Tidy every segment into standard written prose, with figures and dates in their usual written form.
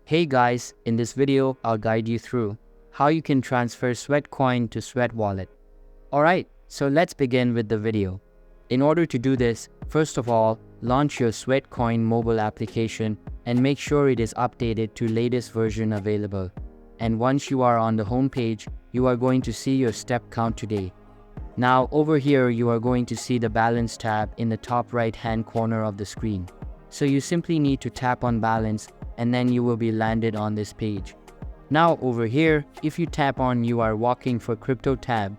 Hey guys, in this video, I'll guide you through how you can transfer Sweatcoin to Sweat Wallet. Alright, so let's begin with the video. In order to do this, first of all, launch your Sweatcoin mobile application and make sure it is updated to latest version available. And once you are on the home page, you are going to see your step count today. Now over here, you are going to see the balance tab in the top right hand corner of the screen. So you simply need to tap on balance and then you will be landed on this page. Now over here, if you tap on you are walking for crypto tab,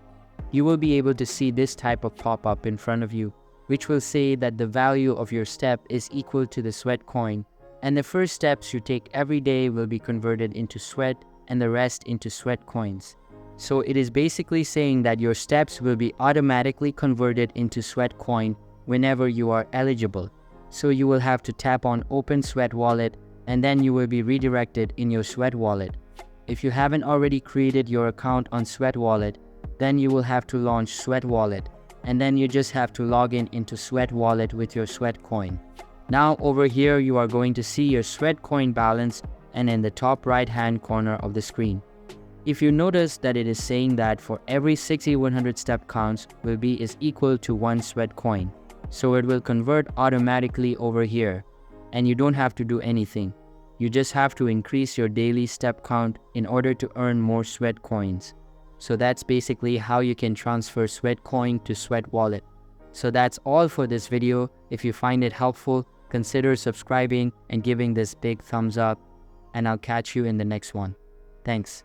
you will be able to see this type of pop-up in front of you, which will say that the value of your step is equal to the sweat coin, and the first steps you take every day will be converted into sweat and the rest into sweat coins. So it is basically saying that your steps will be automatically converted into sweat coin whenever you are eligible. So you will have to tap on open sweat wallet and then you will be redirected in your sweat wallet. If you haven't already created your account on Sweat Wallet, then you will have to launch Sweat Wallet, and then you just have to log in into Sweat Wallet with your Sweat coin. Now over here you are going to see your Sweat coin balance and in the top right hand corner of the screen. If you notice that it is saying that for every 6100 step counts will be is equal to 1 Sweat coin. So it will convert automatically over here and you don't have to do anything. You just have to increase your daily step count in order to earn more Sweat coins. So that's basically how you can transfer Sweat coin to Sweat Wallet. So that's all for this video. If you find it helpful, consider subscribing and giving this big thumbs up, and I'll catch you in the next one. Thanks.